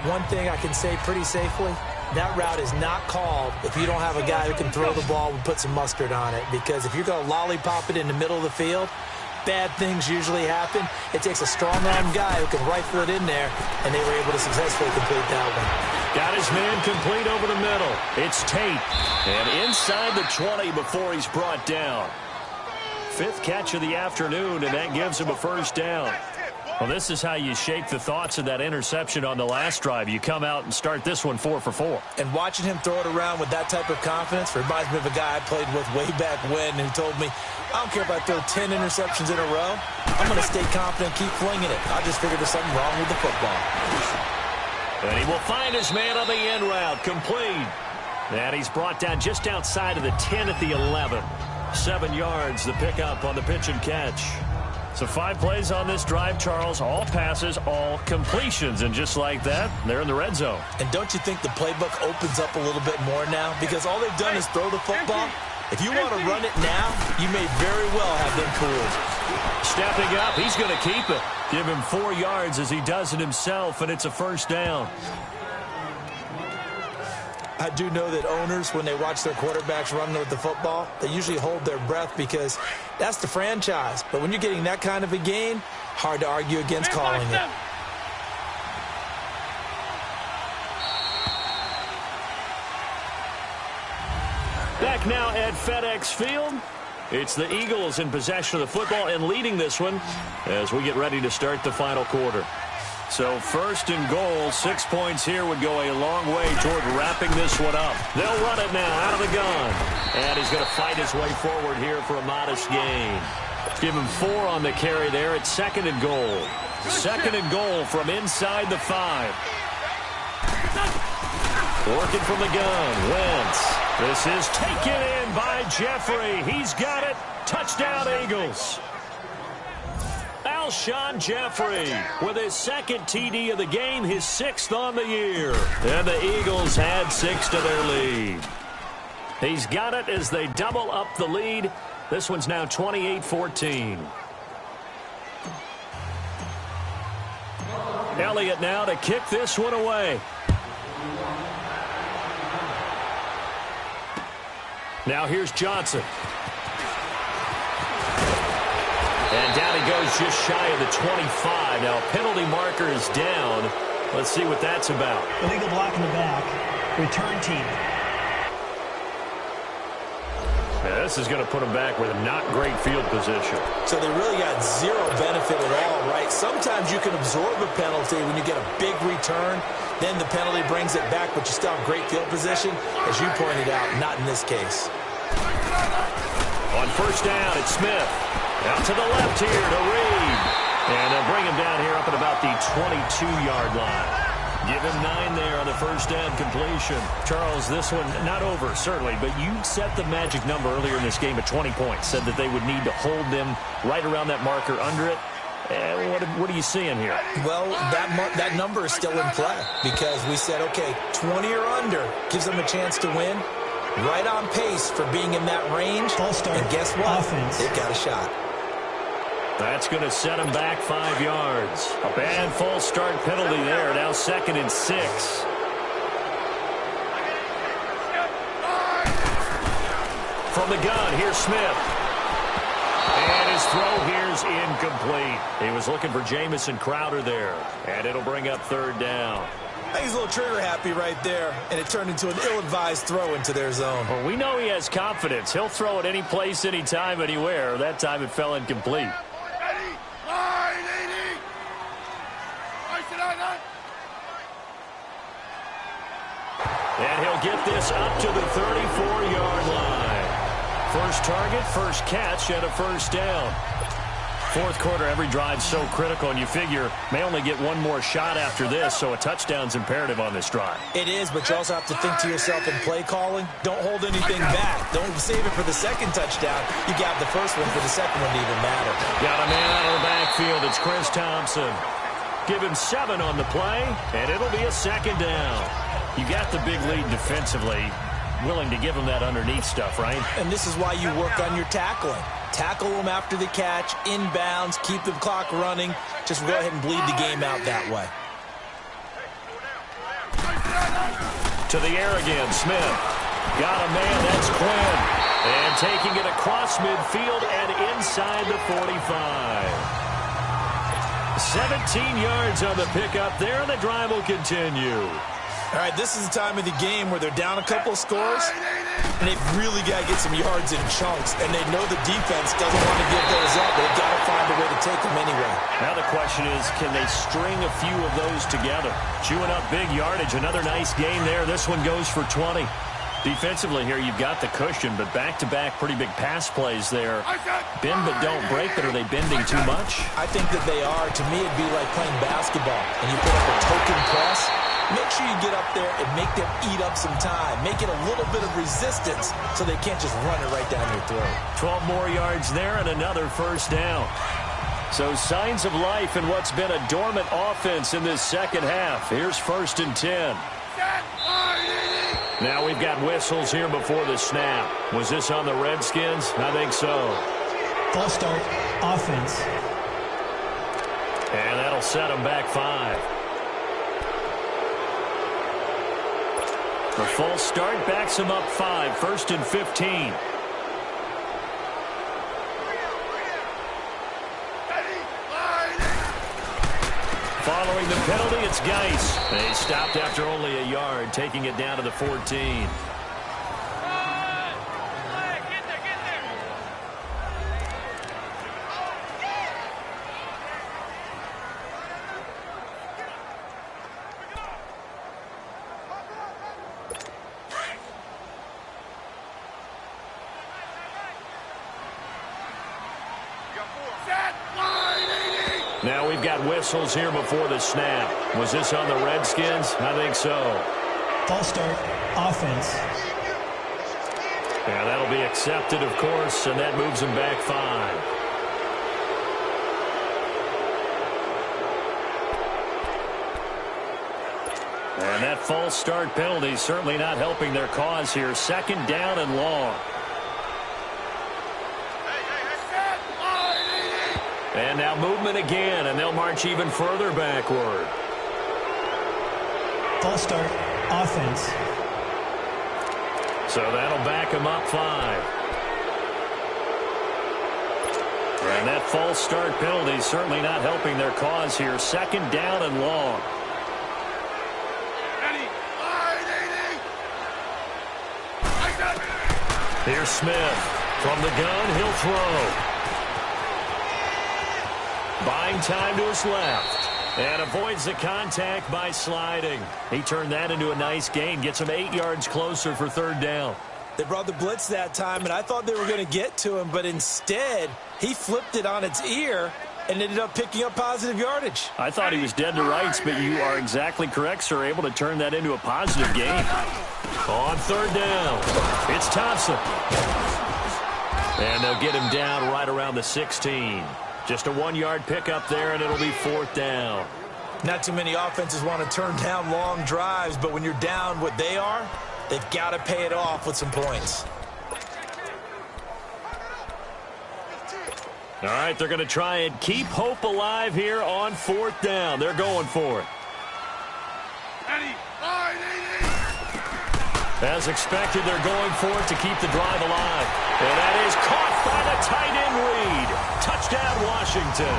One thing I can say pretty safely, that route is not called if you don't have a guy who can throw the ball and put some mustard on it. Because if you're going to lollipop it in the middle of the field, bad things usually happen. It takes a strong-arm guy who can rifle it in there, and they were able to successfully complete that one. Got his man complete over the middle. It's Tate. And inside the 20 before he's brought down. 5th catch of the afternoon, and that gives him a 1st down. Well, this is how you shake the thoughts of that interception on the last drive. You come out and start this one 4 for 4. And watching him throw it around with that type of confidence reminds me of a guy I played with way back when who told me, I don't care if I throw 10 interceptions in a row. I'm going to stay confident and keep flinging it. I just figured there's something wrong with the football. And he will find his man on the end route, complete. And he's brought down just outside of the 10 at the 11. 7 yards, the pickup on the pitch and catch. So 5 plays on this drive, Charles. All passes, all completions. And just like that, they're in the red zone. And don't you think the playbook opens up a little bit more now? Because all they've done is throw the football. If you want to run it now, you may very well have them fooled. Stepping up, he's going to keep it. Give him 4 yards as he does it himself, and it's a 1st down. I do know that owners, when they watch their quarterbacks run with the football, they usually hold their breath because that's the franchise. But when you're getting that kind of a gain, hard to argue against calling it. Back now at FedEx Field. It's the Eagles in possession of the football and leading this one as we get ready to start the final quarter. So first and goal, 6 points here would go a long way toward wrapping this one up. They'll run it now out of the gun. And he's going to fight his way forward here for a modest gain. Give him 4 on the carry there at second and goal. Second and goal from inside the 5. Working from the gun, Wentz. This is taken in by Jeffrey. He's got it. Touchdown, Eagles. Alshon Jeffrey with his second TD of the game, his 6th on the year. And the Eagles had 6 to their lead. He's got it as they double up the lead. This one's now 28-14. Elliott now to kick this one away. Now here's Johnson. And down he goes just shy of the 25. Now penalty marker is down. Let's see what that's about. Illegal block in the back. Return team. Now this is going to put them back with not great field position. So they really got zero benefit at all, right? Sometimes you can absorb a penalty when you get a big return. Then the penalty brings it back, but you still have great field position. As you pointed out, not in this case. On first down, it's Smith. Out to the left here to Reed. And they'll bring him down here up at about the 22-yard line. Give him 9 there on the first down completion. Charles, this one not over, certainly, but you set the magic number earlier in this game at 20 points. Said that they would need to hold them right around that marker under it. What are you seeing here? Well, that number is still in play because we said, okay, 20 or under gives them a chance to win. Right on pace for being in that range. And guess what? Offense. They've got a shot. That's going to set him back 5 yards. A bad false start penalty there. Now 2nd and 6. From the gun, here's Smith. And his throw here's incomplete. He was looking for Jamison Crowder there. And it'll bring up 3rd down. I think he's a little trigger happy right there, and it turned into an ill-advised throw into their zone. Well, we know he has confidence. He'll throw it any place, anytime, anywhere. That time it fell incomplete. And he'll get this up to the 34-yard line. First target, first catch, and a first down. Fourth quarter, every drive's so critical, and you figure may only get one more shot after this, so a touchdown's imperative on this drive. It is, but you also have to think to yourself in play calling. Don't hold anything back. Don't save it for the second touchdown. You got the first one for the second one to even matter. Got a man out of the backfield. It's Chris Thompson. Give him 7 on the play, and it'll be a 2nd down. You got the big lead defensively. Willing to give him that underneath stuff, right? And this is why you work on your tackling. Tackle them after the catch, inbounds, keep the clock running. Just go ahead and bleed the game out that way. To the air again, Smith. Got a man, that's Quinn. And taking it across midfield and inside the 45. 17 yards on the pickup there, and the drive will continue. All right, this is the time of the game where they're down a couple of scores, and they've really got to get some yards in chunks, and they know the defense doesn't want to give those up. They've got to find a way to take them anyway. Now the question is, can they string a few of those together? Chewing up big yardage, another nice game there. This one goes for 20. Defensively here, you've got the cushion, but back-to-back pretty big pass plays there. Bend but don't break, but are they bending too much? I think that they are. To me, it'd be like playing basketball, and you put up a token press. Make sure you get up there and make them eat up some time. Make it a little bit of resistance so they can't just run it right down your throat. 12 more yards there and another first down. So signs of life in what's been a dormant offense in this second half. Here's 1st and 10. Now we've got whistles here before the snap. Was this on the Redskins? I think so. False start, offense. And that'll set them back 5. The false start backs him up 5. 1st and 15. Following the penalty, it's Geis. They stopped after only a yard, taking it down to the 14. Now we've got whistles here before the snap. Was this on the Redskins? I think so. False start, offense. Yeah, that'll be accepted, of course, and that moves them back 5. And that false start penalty is certainly not helping their cause here. 2nd down and long. And now movement again, and they'll march even further backward. False start, offense. So that'll back them up 5. And that false start penalty is certainly not helping their cause here. 2nd down and long. Here's Smith. From the gun, he'll throw. Buying time to his left. And avoids the contact by sliding. He turned that into a nice gain. Gets him 8 yards closer for 3rd down. They brought the blitz that time, and I thought they were going to get to him, but instead, he flipped it on its ear and ended up picking up positive yardage. I thought he was dead to rights, but you are exactly correct, sir. Able to turn that into a positive gain. On 3rd down, it's Thompson. And they'll get him down right around the 16. Just a 1-yard pickup there, and it'll be 4th down. Not too many offenses want to turn down long drives, but when you're down what they are, they've got to pay it off with some points. All right, they're going to try and keep hope alive here on 4th down. They're going for it. As expected, they're going for it to keep the drive alive. And that is caught by the tight end Reed. Touchdown, Washington.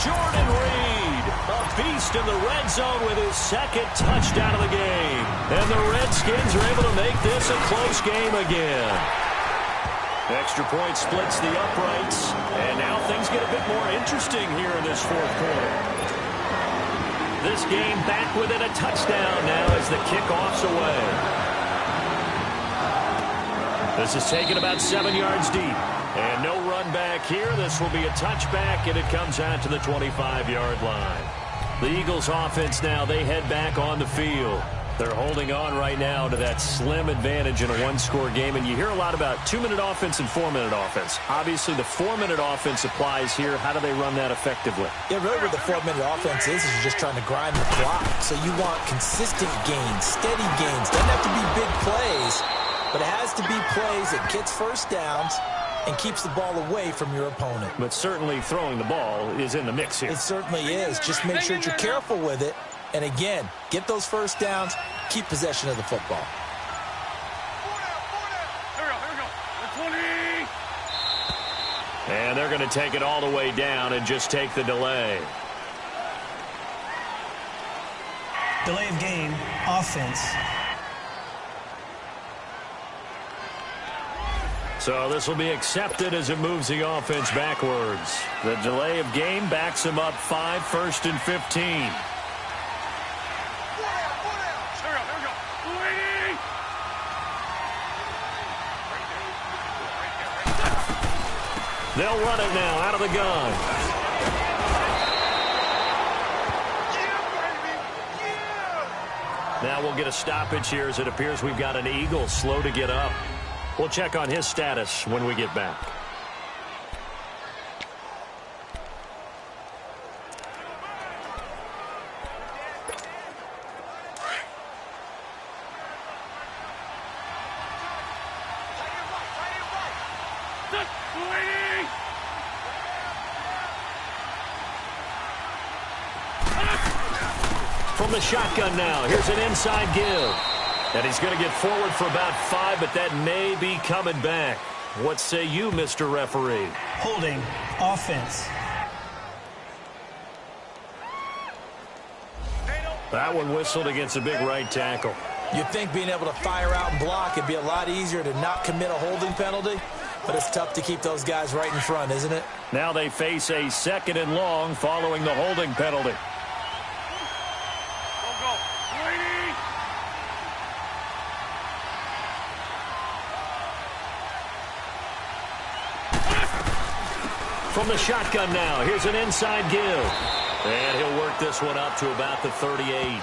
Jordan Reed, a beast in the red zone with his 2nd touchdown of the game. And the Redskins are able to make this a close game again. Extra point splits the uprights. And now things get a bit more interesting here in this 4th quarter. This game back within a touchdown now as the kickoff's away. This is taken about 7 yards deep. And no run back here. This will be a touchback, and it comes out to the 25-yard line. The Eagles offense now, they head back on the field. They're holding on right now to that slim advantage in a 1-score game. And you hear a lot about 2-minute offense and 4-minute offense. Obviously, the 4-minute offense applies here. How do they run that effectively? Yeah, really what the 4-minute offense is you're just trying to grind the clock. So you want consistent gains, steady gains. Doesn't have to be big plays, but it has to be plays that gets first downs and keeps the ball away from your opponent. But certainly throwing the ball is in the mix here. It certainly is. Just make sure that you're careful with it. And again, get those first downs, keep possession of the football. Here we go. 20. And they're going to take it all the way down and just take the delay. Delay of game, offense. So this will be accepted as it moves the offense backwards. The delay of game backs him up 5, 1st and 15. They'll run it now out of the gun. Now we'll get a stoppage here as it appears we've got an Eagle slow to get up. We'll check on his status when we get back. From the shotgun now, here's an inside give. And he's going to get forward for about 5, but that may be coming back. What say you, Mr. Referee? Holding, offense. That one whistled against a big right tackle. You'd think being able to fire out and block would be a lot easier to not commit a holding penalty, but it's tough to keep those guys right in front, isn't it? Now they face a 2nd and long following the holding penalty. from the shotgun now. Here's an inside give. And he'll work this one up to about the 38.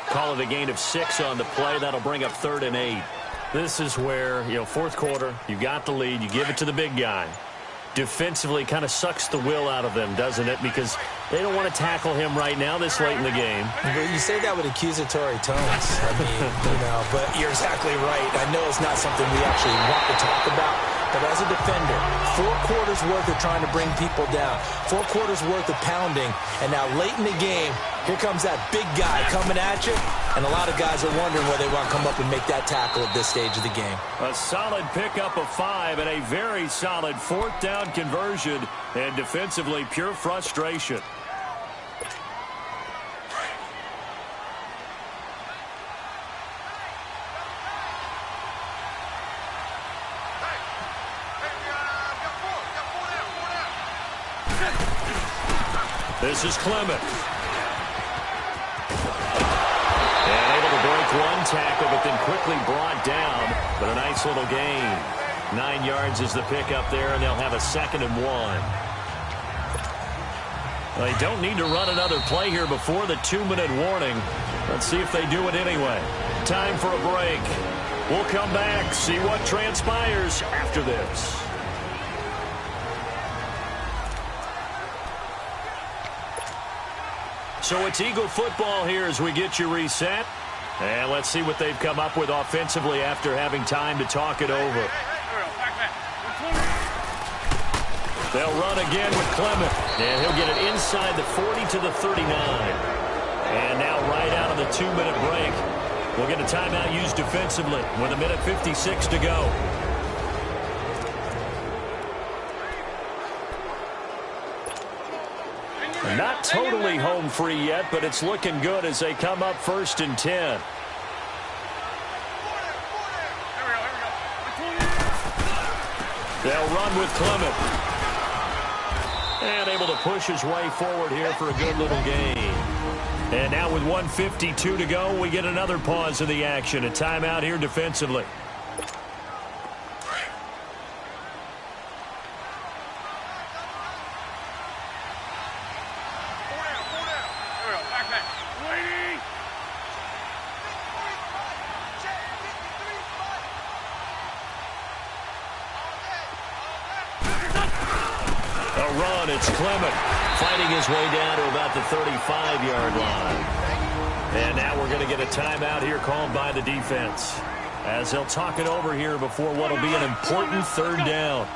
Call it a gain of 6 on the play. That'll bring up 3rd and 8. This is where, fourth quarter, you got the lead. You give it to the big guy. Defensively kind of sucks the will out of them, doesn't it? Because they don't want to tackle him right now this late in the game. But you say that with accusatory tones. I mean, but you're exactly right. I know it's not something we actually want to talk about. But as a defender, 4 quarters worth of trying to bring people down, 4 quarters worth of pounding, and now late in the game, here comes that big guy coming at you, and a lot of guys are wondering whether they want to come up and make that tackle at this stage of the game. A solid pickup of 5 and a very solid 4th down conversion, and defensively pure frustration. This is Clement. And able to break one tackle, but then quickly brought down. But a nice little gain. 9 yards is the pickup there, and they'll have a 2nd and 1. They don't need to run another play here before the 2-minute warning. Let's see if they do it anyway. Time for a break. We'll come back, see what transpires after this. So it's Eagle football here as we get you reset. And let's see what they've come up with offensively after having time to talk it over. They'll run again with Clement. And he'll get it inside the 40 to the 39. And now right out of the 2-minute break, we'll get a timeout used defensively with 1:56 to go. Not totally home free yet, but it's looking good as they come up 1st and 10. They'll run with Clement. And able to push his way forward here for a good little gain. And now with 1:52 to go, we get another pause in the action. A timeout here defensively. It's Clement fighting his way down to about the 35-yard line. And now we're going to get a timeout here called by the defense as they'll talk it over here before what will be an important 3rd down.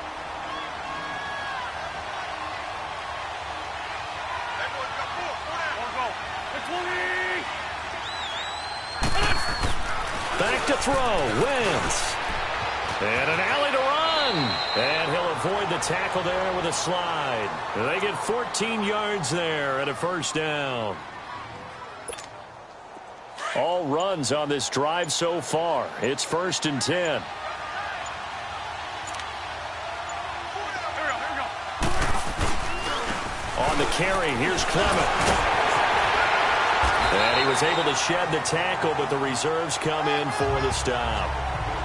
Back to throw. Wentz. And an alley to run. And he'll avoid the tackle there with a slide. They get 14 yards there and a 1st down. All runs on this drive so far. It's 1st and 10. On the carry, here's Clement. And he was able to shed the tackle, but the reserves come in for the stop.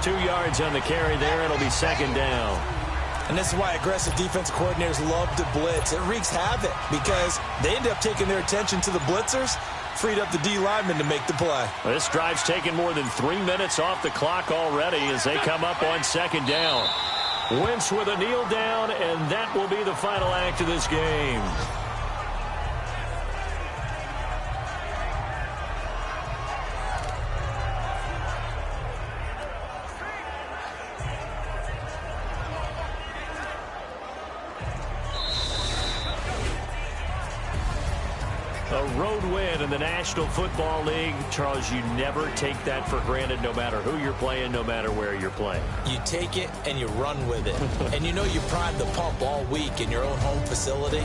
2 yards on the carry there. It'll be 2nd down. And this is why aggressive defensive coordinators love to blitz. It wreaks havoc because they end up taking their attention to the blitzers, freed up the D lineman to make the play. This drive's taken more than 3 minutes off the clock already as they come up on 2nd down. Wentz with a kneel down, and that will be the final act of this game. A road win in the National Football League. Charles, you never take that for granted no matter who you're playing, no matter where you're playing. You take it and you run with it. And you know you pride the pump all week in your own home facility.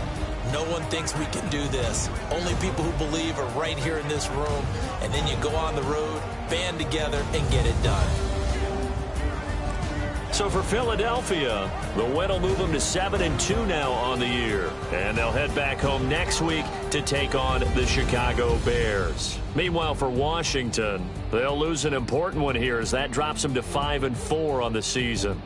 No one thinks we can do this. Only people who believe are right here in this room. And then you go on the road, band together, and get it done. So for Philadelphia, the win will move them to 7-2 now on the year. And they'll head back home next week to take on the Chicago Bears. Meanwhile, for Washington, they'll lose an important one here as that drops them to 5-4 on the season.